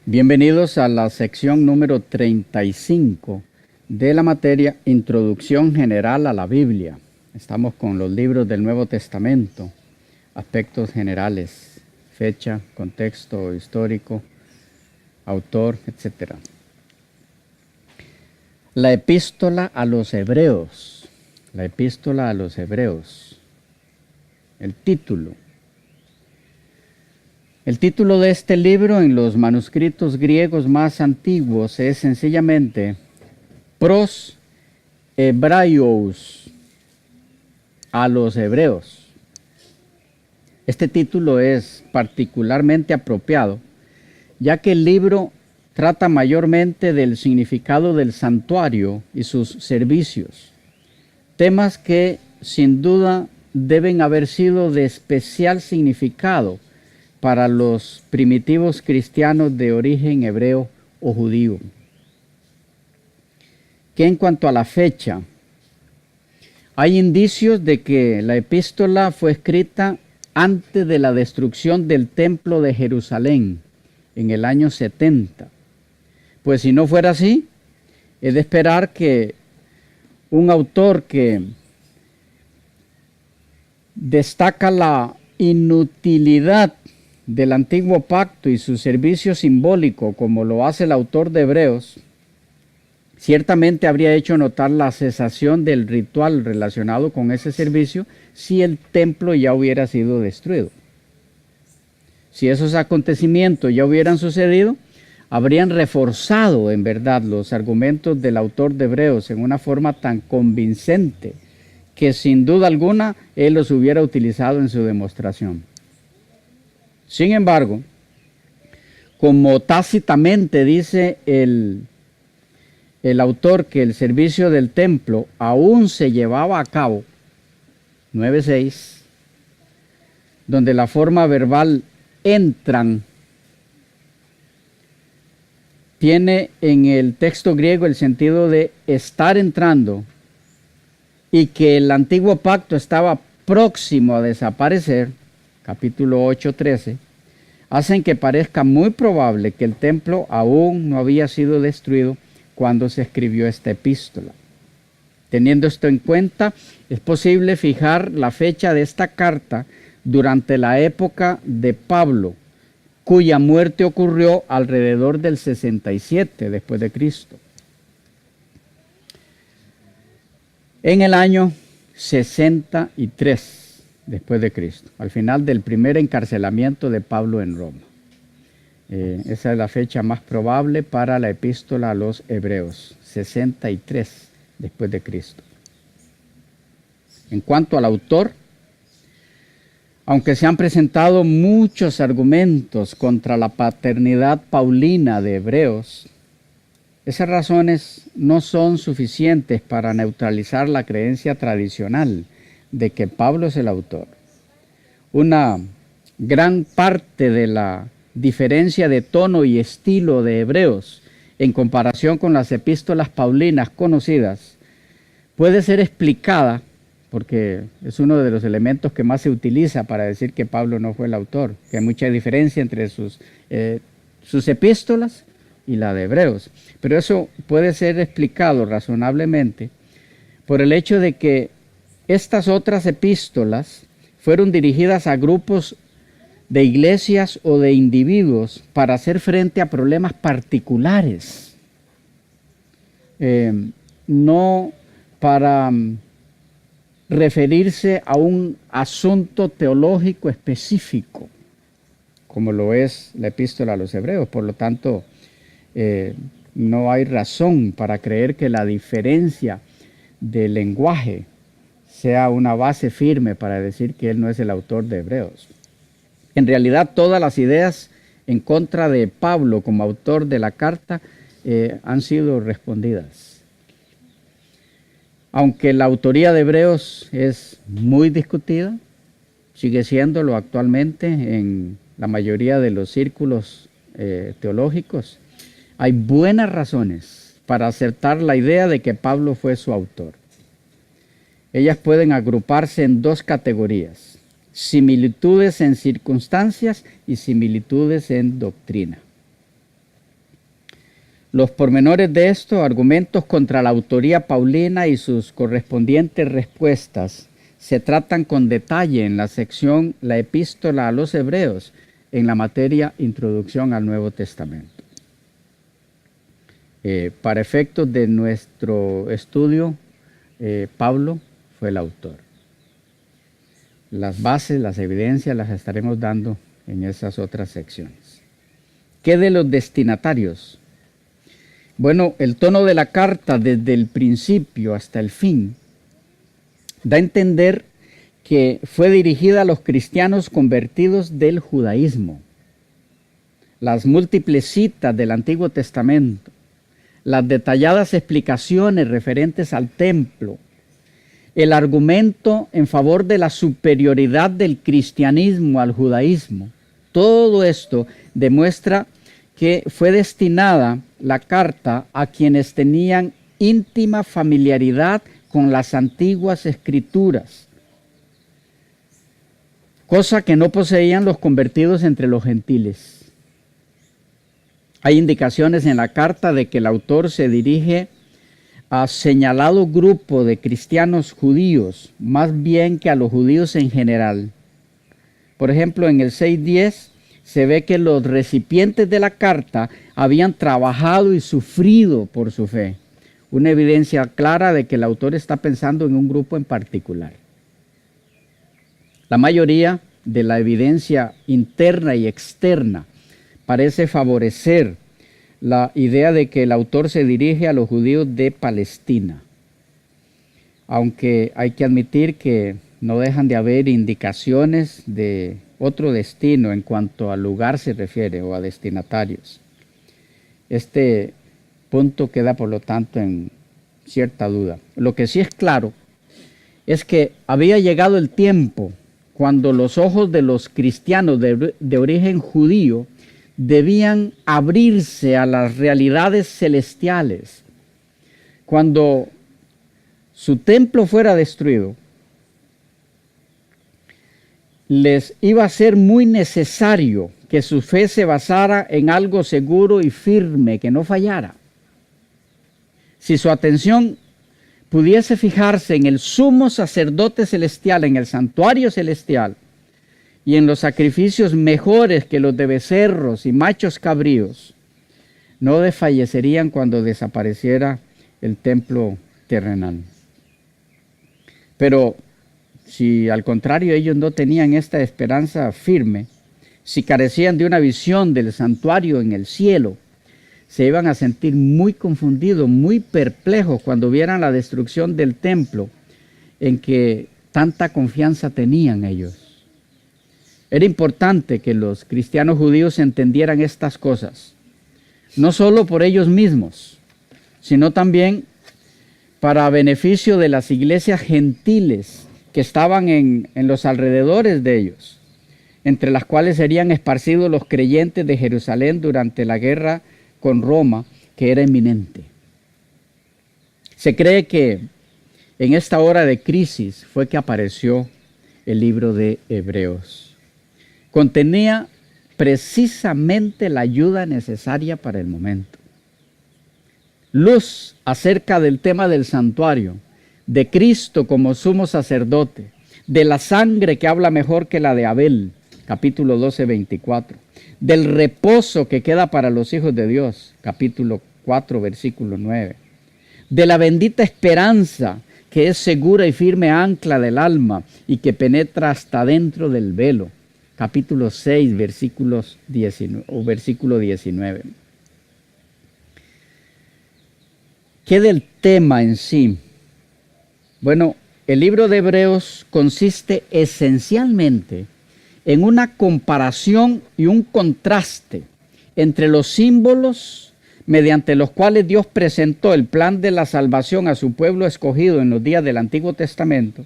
Bienvenidos a la sección número 35 de la materia Introducción General a la Biblia. Estamos con los libros del Nuevo Testamento, aspectos generales, fecha, contexto histórico, autor, etc. La epístola a los Hebreos. La epístola a los Hebreos. El título. El título de este libro en los manuscritos griegos más antiguos es sencillamente Pros Hebraios, a los Hebreos. Este título es particularmente apropiado, ya que el libro trata mayormente del significado del santuario y sus servicios, temas que sin duda deben haber sido de especial significado para los primitivos cristianos de origen hebreo o judío. Que en cuanto a la fecha, hay indicios de que la epístola fue escrita antes de la destrucción del templo de Jerusalén, en el año 70. Pues si no fuera así, es de esperar que un autor que destaca la inutilidad del antiguo pacto y su servicio simbólico, como lo hace el autor de Hebreos, ciertamente habría hecho notar la cesación del ritual relacionado con ese servicio si el templo ya hubiera sido destruido. Si esos acontecimientos ya hubieran sucedido, habrían reforzado en verdad los argumentos del autor de Hebreos en una forma tan convincente que sin duda alguna él los hubiera utilizado en su demostración. Sin embargo, como tácitamente dice el autor que el servicio del templo aún se llevaba a cabo, 9:6, donde la forma verbal entran tiene en el texto griego el sentido de estar entrando y que el antiguo pacto estaba próximo a desaparecer, capítulo 8:13, hacen que parezca muy probable que el templo aún no había sido destruido cuando se escribió esta epístola. Teniendo esto en cuenta, es posible fijar la fecha de esta carta durante la época de Pablo, cuya muerte ocurrió alrededor del 67 después de Cristo. En el año 63 después de Cristo, al final del primer encarcelamiento de Pablo en Roma. Esa es la fecha más probable para la epístola a los Hebreos, 63 después de Cristo. En cuanto al autor, aunque se han presentado muchos argumentos contra la paternidad paulina de Hebreos, esas razones no son suficientes para neutralizar la creencia tradicional de que Pablo es el autor. Una gran parte de la diferencia de tono y estilo de Hebreos en comparación con las epístolas paulinas conocidas puede ser explicada, porque es uno de los elementos que más se utiliza para decir que Pablo no fue el autor, que hay mucha diferencia entre sus epístolas y la de Hebreos. Pero eso puede ser explicado razonablemente por el hecho de que estas otras epístolas fueron dirigidas a grupos de iglesias o de individuos para hacer frente a problemas particulares, no para referirse a un asunto teológico específico, como lo es la epístola a los Hebreos. Por lo tanto, no hay razón para creer que la diferencia de lenguaje sea una base firme para decir que él no es el autor de Hebreos. En realidad, todas las ideas en contra de Pablo como autor de la carta han sido respondidas. Aunque la autoría de Hebreos es muy discutida, sigue siéndolo actualmente en la mayoría de los círculos teológicos, hay buenas razones para aceptar la idea de que Pablo fue su autor. Ellas pueden agruparse en dos categorías: similitudes en circunstancias y similitudes en doctrina. Los pormenores de esto, argumentos contra la autoría paulina y sus correspondientes respuestas, se tratan con detalle en la sección La Epístola a los Hebreos, en la materia Introducción al Nuevo Testamento. Para efectos de nuestro estudio, Pablo fue el autor. Las bases, las evidencias las estaremos dando en esas otras secciones. ¿Qué de los destinatarios? Bueno, el tono de la carta desde el principio hasta el fin da a entender que fue dirigida a los cristianos convertidos del judaísmo. Las múltiples citas del Antiguo Testamento, las detalladas explicaciones referentes al templo, el argumento en favor de la superioridad del cristianismo al judaísmo, todo esto demuestra que fue destinada la carta a quienes tenían íntima familiaridad con las antiguas escrituras, cosa que no poseían los convertidos entre los gentiles. Hay indicaciones en la carta de que el autor se dirige a señalado grupo de cristianos judíos, más bien que a los judíos en general. Por ejemplo, en el 6:10 se ve que los recipientes de la carta habían trabajado y sufrido por su fe. Una evidencia clara de que el autor está pensando en un grupo en particular. La mayoría de la evidencia interna y externa parece favorecer la idea de que el autor se dirige a los judíos de Palestina, aunque hay que admitir que no dejan de haber indicaciones de otro destino en cuanto al lugar se refiere o a destinatarios. Este punto queda, por lo tanto, en cierta duda. Lo que sí es claro es que había llegado el tiempo cuando los ojos de los cristianos de origen judío debían abrirse a las realidades celestiales. Cuando su templo fuera destruido, les iba a ser muy necesario que su fe se basara en algo seguro y firme, que no fallara. Si su atención pudiese fijarse en el sumo sacerdote celestial, en el santuario celestial, y en los sacrificios mejores que los de becerros y machos cabríos, no desfallecerían cuando desapareciera el templo terrenal. Pero si al contrario ellos no tenían esta esperanza firme, si carecían de una visión del santuario en el cielo, se iban a sentir muy confundidos, muy perplejos cuando vieran la destrucción del templo en que tanta confianza tenían ellos. Era importante que los cristianos judíos entendieran estas cosas, no solo por ellos mismos, sino también para beneficio de las iglesias gentiles que estaban en los alrededores de ellos, entre las cuales serían esparcidos los creyentes de Jerusalén durante la guerra con Roma, que era inminente. Se cree que en esta hora de crisis fue que apareció el libro de Hebreos. Contenía precisamente la ayuda necesaria para el momento. Luz acerca del tema del santuario, de Cristo como sumo sacerdote, de la sangre que habla mejor que la de Abel, capítulo 12, 24, del reposo que queda para los hijos de Dios, capítulo 4, versículo 9, de la bendita esperanza que es segura y firme ancla del alma y que penetra hasta dentro del velo, capítulo 6, versículo 19. ¿Qué del tema en sí? Bueno, el libro de Hebreos consiste esencialmente en una comparación y un contraste entre los símbolos mediante los cuales Dios presentó el plan de la salvación a su pueblo escogido en los días del Antiguo Testamento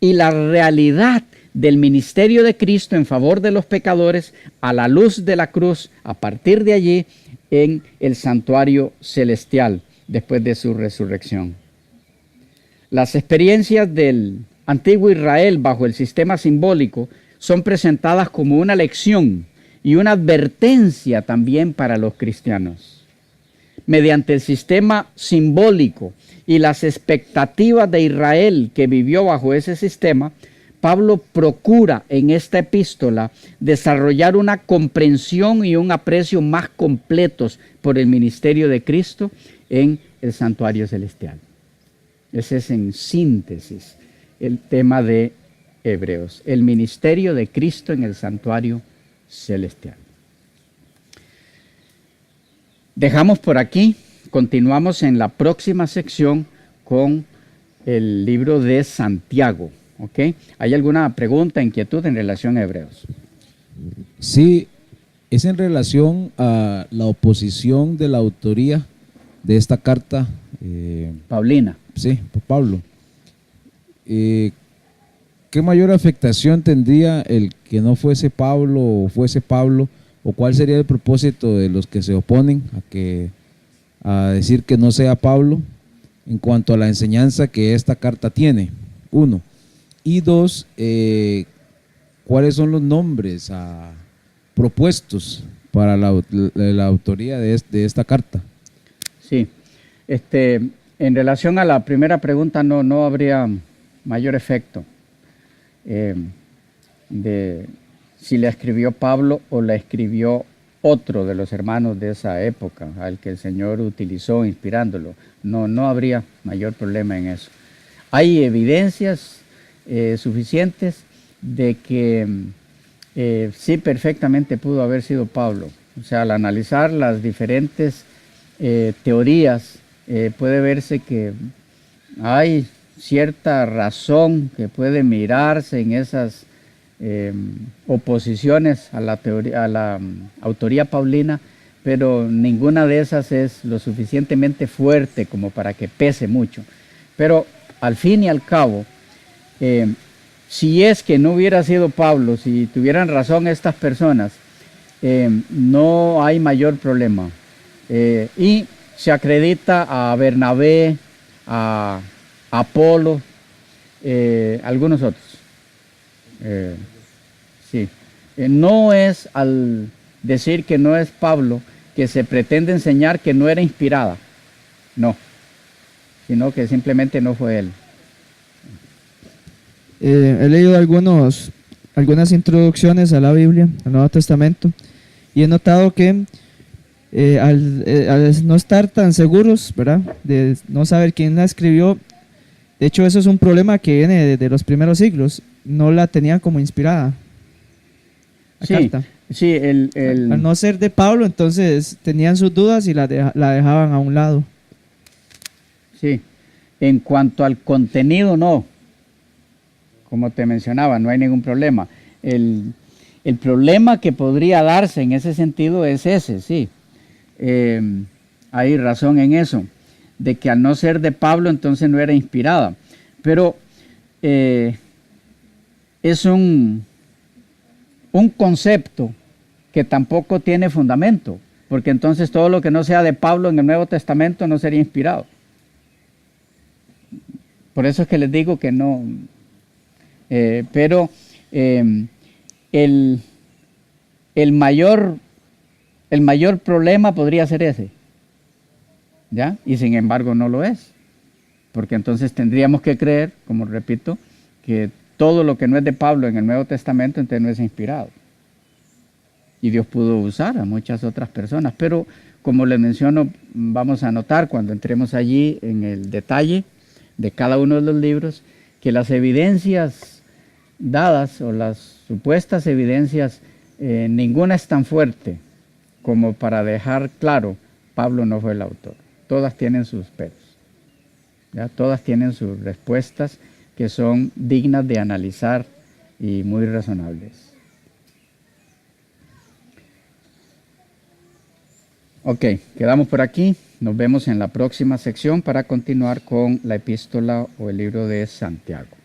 y la realidad del ministerio de Cristo en favor de los pecadores a la luz de la cruz, a partir de allí en el santuario celestial después de su resurrección. Las experiencias del antiguo Israel bajo el sistema simbólico son presentadas como una lección y una advertencia también para los cristianos. Mediante el sistema simbólico y las expectativas de Israel que vivió bajo ese sistema, Pablo procura en esta epístola desarrollar una comprensión y un aprecio más completos por el ministerio de Cristo en el santuario celestial. Ese es en síntesis el tema de Hebreos, el ministerio de Cristo en el santuario celestial. Dejamos por aquí, continuamos en la próxima sección con el libro de Santiago. ¿Ok? ¿Hay alguna pregunta, inquietud en relación a Hebreos? Sí, es en relación a la oposición de la autoría de esta carta. Paulina. Sí, por Pablo. ¿Qué mayor afectación tendría el que no fuese Pablo o fuese Pablo? ¿O cuál sería el propósito de los que se oponen a decir que no sea Pablo en cuanto a la enseñanza que esta carta tiene? Uno. Y dos, ¿cuáles son los nombres propuestos para la autoría de esta carta? Sí, en relación a la primera pregunta no habría mayor efecto de si la escribió Pablo o la escribió otro de los hermanos de esa época, al que el Señor utilizó inspirándolo. No habría mayor problema en eso. Hay evidencias suficientes de que sí perfectamente pudo haber sido Pablo. O sea, al analizar las diferentes teorías, puede verse que hay cierta razón que puede mirarse en esas oposiciones a la autoría paulina, pero ninguna de esas es lo suficientemente fuerte como para que pese mucho. Pero al fin y al cabo, si es que no hubiera sido Pablo, si tuvieran razón estas personas, no hay mayor problema. Y se acredita a Bernabé, a Apolo, algunos otros. Sí. No es al decir que no es Pablo que se pretende enseñar que no era inspirada, no, sino que simplemente no fue él. He leído algunas introducciones a la Biblia, al Nuevo Testamento, y he notado que al no estar tan seguros, ¿verdad?, de no saber quién la escribió, de hecho eso es un problema que viene de los primeros siglos, no la tenían como inspirada. La carta. Sí, Al no ser de Pablo, entonces tenían sus dudas y la dejaban a un lado. Sí, en cuanto al contenido no. Como te mencionaba, no hay ningún problema. El problema que podría darse en ese sentido es ese, sí. Hay razón en eso, de que al no ser de Pablo entonces no era inspirada. Pero es un concepto que tampoco tiene fundamento, porque entonces todo lo que no sea de Pablo en el Nuevo Testamento no sería inspirado. Por eso es que les digo que no... pero el mayor problema podría ser ese, ¿ya? Y sin embargo no lo es, porque entonces tendríamos que creer, como repito, que todo lo que no es de Pablo en el Nuevo Testamento entonces no es inspirado. Y Dios pudo usar a muchas otras personas, pero como les menciono, vamos a notar cuando entremos allí en el detalle de cada uno de los libros, que las evidencias dadas o las supuestas evidencias, ninguna es tan fuerte como para dejar claro, Pablo no fue el autor. Todas tienen sus peros, ¿ya? Todas tienen sus respuestas que son dignas de analizar y muy razonables. Ok, quedamos por aquí. Nos vemos en la próxima sección para continuar con la epístola o el libro de Santiago.